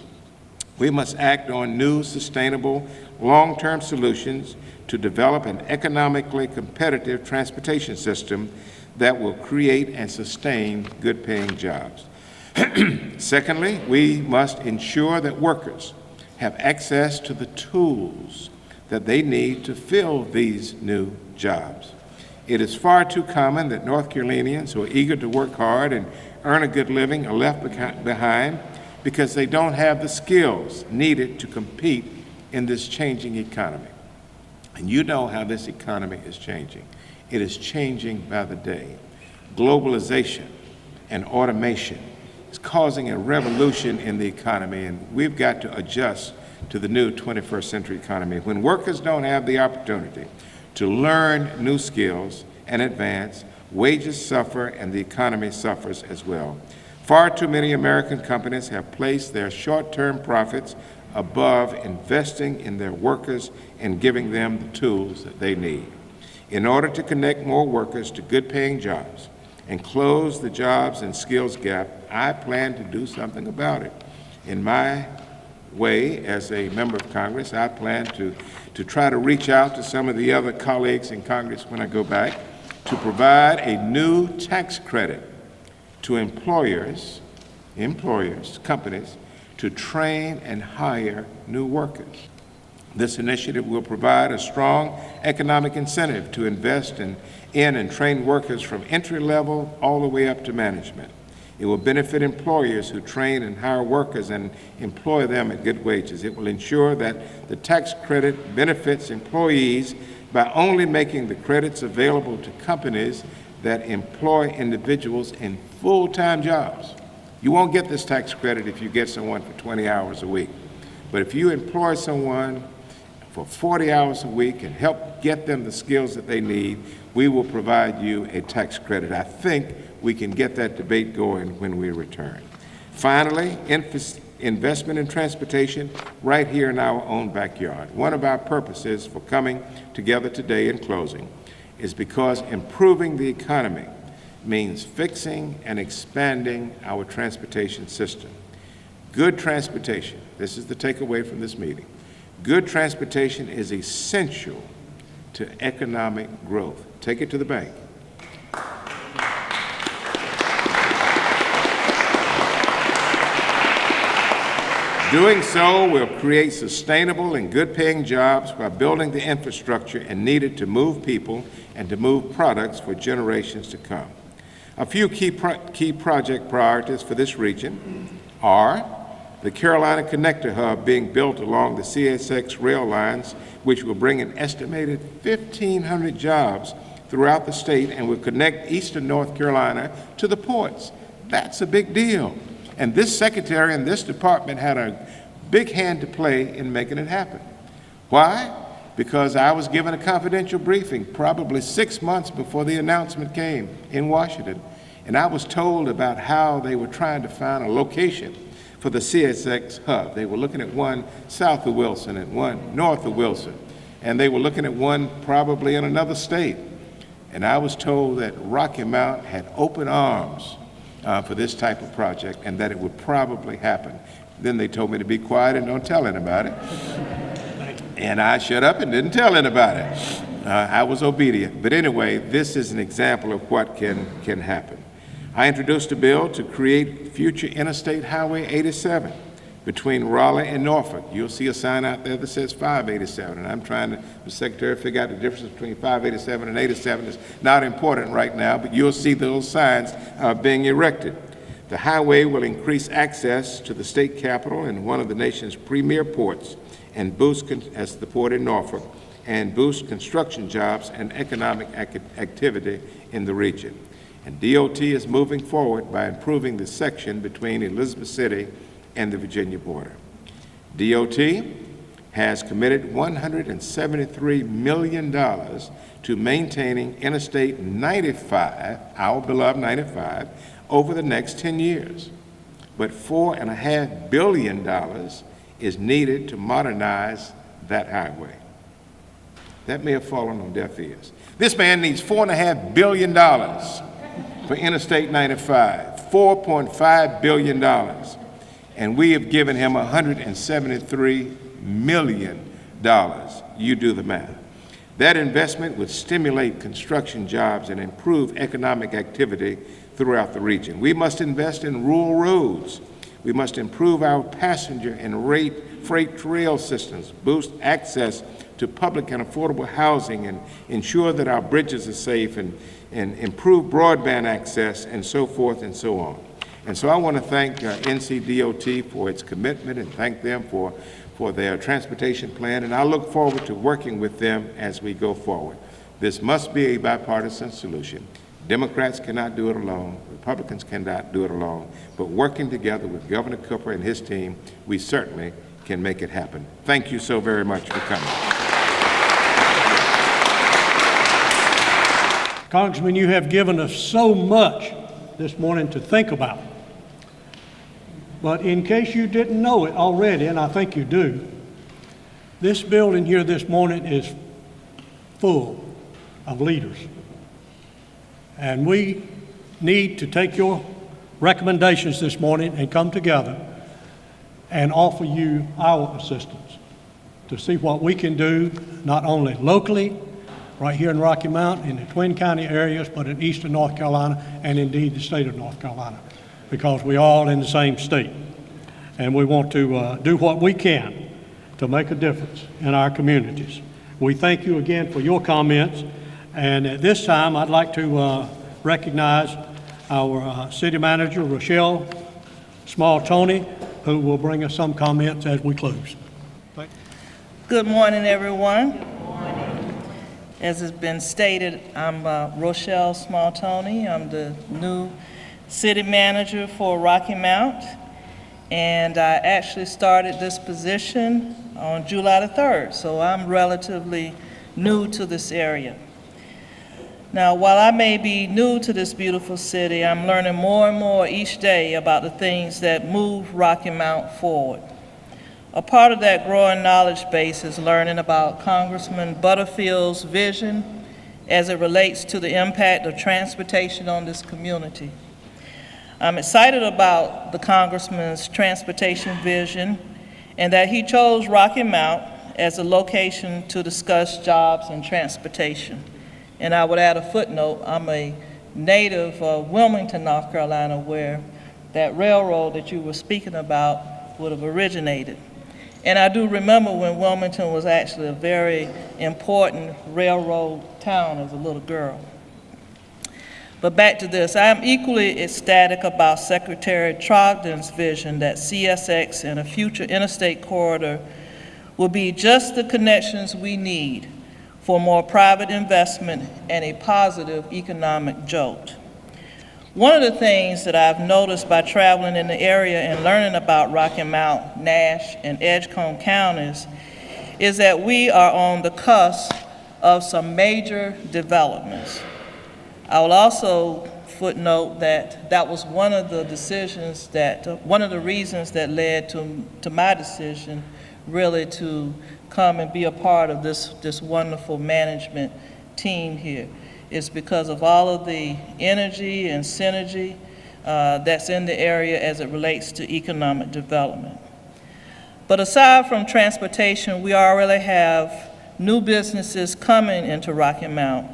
We must act on new, sustainable, long-term solutions to develop an economically competitive transportation system that will create and sustain good-paying jobs. Secondly, we must ensure that workers have access to the tools that they need to fill these new jobs. It is far too common that North Carolinians who are eager to work hard and earn a good living are left behind because they don't have the skills needed to compete in this changing economy. And you know how this economy is changing. It is changing by the day. Globalization and automation is causing a revolution in the economy, and we've got to adjust to the new 21st century economy. When workers don't have the opportunity to learn new skills and advance, wages suffer and the economy suffers as well. Far too many American companies have placed their short-term profits above investing in their workers and giving them the tools that they need. In order to connect more workers to good-paying jobs and close the jobs and skills gap, I plan to do something about it. In my way, as a member of Congress, I plan to try to reach out to some of the other colleagues in Congress when I go back to provide a new tax credit to employers, companies, to train and hire new workers. This initiative will provide a strong economic incentive to invest in and train workers from entry level all the way up to management. It will benefit employers who train and hire workers and employ them at good wages. It will ensure that the tax credit benefits employees by only making the credits available to companies that employ individuals in full-time jobs. You won't get this tax credit if you get someone for 20 hours a week. But if you employ someone for 40 hours a week and help get them the skills that they need, we will provide you a tax credit. I think we can get that debate going when we return. Finally, investment in transportation right here in our own backyard. One of our purposes for coming together today in closing is because improving the economy means fixing and expanding our transportation system. Good transportation, this is the takeaway from this meeting, good transportation is essential to economic growth. Take it to the bank. Doing so will create sustainable and good-paying jobs while building the infrastructure needed to move people and to move products for generations to come. A few key project priorities for this region are the Carolina Connector Hub being built along the CSX rail lines, which will bring an estimated 1,500 jobs throughout the state and will connect eastern North Carolina to the ports. That's a big deal. And this secretary and this department had a big hand to play in making it happen. Why? Because I was given a confidential briefing probably 6 months before the announcement came in Washington, and I was told about how they were trying to find a location for the CSX hub. They were looking at one south of Wilson and one north of Wilson, and they were looking at one probably in another state. And I was told that Rocky Mount had open arms for this type of project and that it would probably happen. Then they told me to be quiet and don't tell anybody. And I shut up and didn't tell anybody. I was obedient. But anyway, this is an example of what can happen. I introduced a bill to create future Interstate Highway 87. between Raleigh and Norfolk. You'll see a sign out there that says 587, and I'm trying to, Mr. Secretary, figure out the difference between 587 and 87. It's not important right now, but you'll see those signs being erected. The highway will increase access to the state capital and one of the nation's premier ports, and boost, as the port in Norfolk, and boost construction jobs and economic activity in the region. And DOT is moving forward by improving the section between Elizabeth City and the Virginia border. DOT has committed $173 million to maintaining Interstate 95, our beloved 95, over the next 10 years. But $4.5 billion is needed to modernize that highway. That may have fallen on deaf ears. This man needs $4.5 billion for Interstate 95, $4.5 billion. And we have given him $173 million. You do the math. That investment would stimulate construction jobs and improve economic activity throughout the region. We must invest in rural roads. We must improve our passenger and freight rail systems, boost access to public and affordable housing, and ensure that our bridges are safe, and improve broadband access, and so forth and so on. And so I want to thank NCDOT for its commitment and thank them for their transportation plan, and I look forward to working with them as we go forward. This must be a bipartisan solution. Democrats cannot do it alone. Republicans cannot do it alone. But working together with Governor Cooper and his team, we certainly can make it happen. Thank you so very much for coming. Congressman, you have given us so much this morning to think about. But in case you didn't know it already, and I think you do, this building here this morning is full of leaders. And we need to take your recommendations this morning and come together and offer you our assistance to see what we can do, not only locally, right here in Rocky Mount, in the Twin County areas, but in eastern North Carolina, and indeed the state of North Carolina, because we're all in the same state. And we want to do what we can to make a difference in our communities. We thank you again for your comments. And at this time, I'd like to recognize our city manager, Rochelle Small-Toney, who will bring us some comments as we close. Good morning, everyone. As has been stated, I'm Rochelle Small-Toney. I'm the new city manager for Rocky Mount, and I actually started this position on July the 3rd, so I'm relatively new to this area. Now, while I may be new to this beautiful city, I'm learning more and more each day about the things that move Rocky Mount forward. A part of that growing knowledge base is learning about Congressman Butterfield's vision as it relates to the impact of transportation on this community. I'm excited about the Congressman's transportation vision and that he chose Rocky Mount as a location to discuss jobs and transportation. And I would add a footnote, I'm a native of Wilmington, North Carolina, where that railroad that you were speaking about would have originated. And I do remember when Wilmington was actually a very important railroad town as a little girl. But back to this, I am equally ecstatic about Secretary Trogdon's vision that CSX and a future interstate corridor will be just the connections we need for more private investment and a positive economic jolt. One of the things that I've noticed by traveling in the area and learning about Rocky Mount, Nash, and Edgecombe counties is that we are on the cusp of some major developments. I will also footnote that that was one of the decisions that, one of the reasons that led to my decision really to come and be a part of this wonderful management team here. Is because of all of the energy and synergy that's in the area as it relates to economic development. But aside from transportation, we already have new businesses coming into Rocky Mount.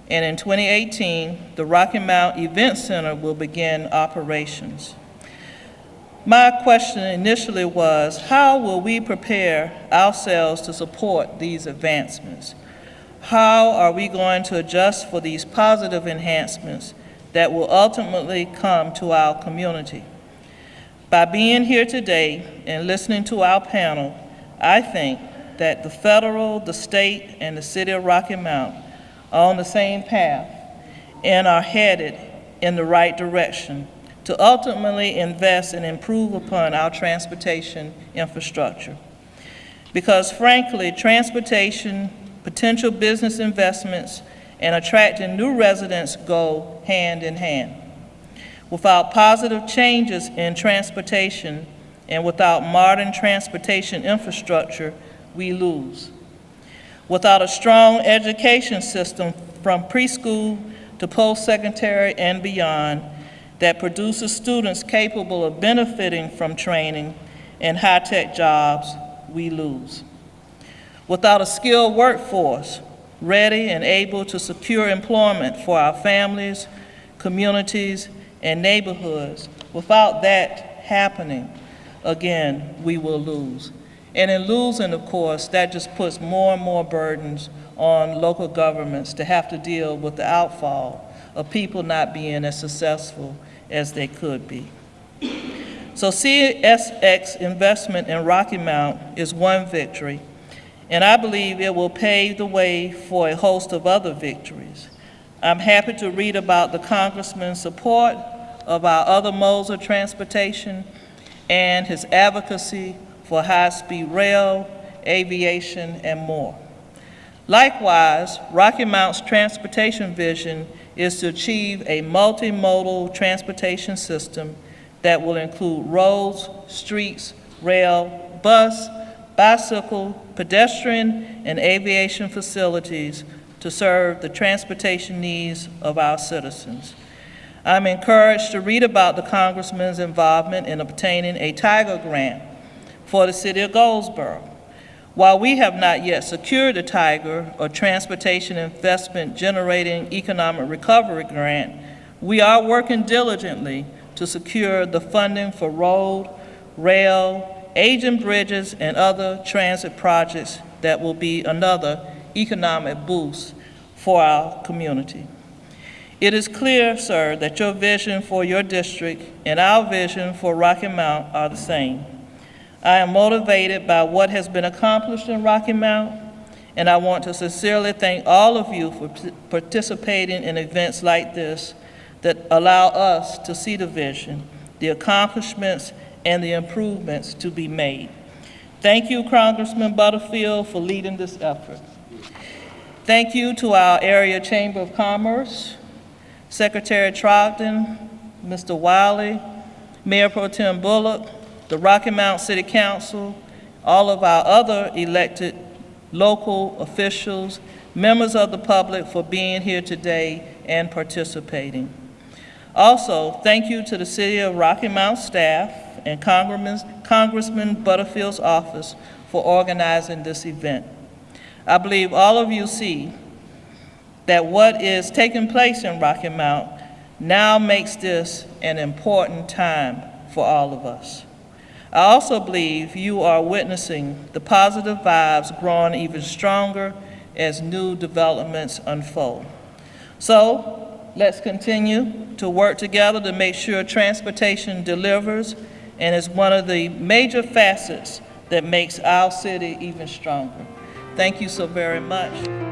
And in 2018, the Rocky Mount Event Center will begin operations. My question initially was, how will we prepare ourselves to support these advancements? How are we going to adjust for these positive enhancements that will ultimately come to our community? By being here today and listening to our panel, I think that the federal, the state, and the city of Rocky Mount are on the same path and are headed in the right direction to ultimately invest and improve upon our transportation infrastructure. Because frankly, transportation, potential business investments, and attracting new residents go hand in hand. Without positive changes in transportation and without modern transportation infrastructure, we lose. Without a strong education system from preschool to post-secondary and beyond that produces students capable of benefiting from training and high-tech jobs, we lose. Without a skilled workforce ready and able to secure employment for our families, communities, and neighborhoods, without that happening, again, we will lose. And in losing, of course, that just puts more and more burdens on local governments to have to deal with the outfall of people not being as successful as they could be. So CSX investment in Rocky Mount is one victory, and I believe it will pave the way for a host of other victories. I'm happy to read about the Congressman's support of our other modes of transportation and his advocacy for high-speed rail, aviation, and more. Likewise, Rocky Mount's transportation vision is to achieve a multimodal transportation system that will include roads, streets, rail, bus, bicycle, pedestrian, and aviation facilities to serve the transportation needs of our citizens. I'm encouraged to read about the Congressman's involvement in obtaining a Tiger grant for the city of Goldsboro. While we have not yet secured a Tiger or Transportation Investment Generating Economic Recovery grant, we are working diligently to secure the funding for road, rail, aging bridges, and other transit projects that will be another economic boost for our community. It is clear, sir, that your vision for your district and our vision for Rocky Mount are the same. I am motivated by what has been accomplished in Rocky Mount, and I want to sincerely thank all of you for participating in events like this that allow us to see the vision, the accomplishments, and the improvements to be made. Thank you, Congressman Butterfield, for leading this effort. Thank you to our area Chamber of Commerce, Secretary Trogdon, Mr. Wiley, Mayor Pro Tem Bullock, the Rocky Mount City Council, all of our other elected local officials, members of the public for being here today and participating. Also, thank you to the City of Rocky Mount staff and Congressman Butterfield's office for organizing this event. I believe all of you see that what is taking place in Rocky Mount now makes this an important time for all of us. I also believe you are witnessing the positive vibes growing even stronger as new developments unfold. So let's continue to work together to make sure transportation delivers and is one of the major facets that makes our city even stronger. Thank you so very much.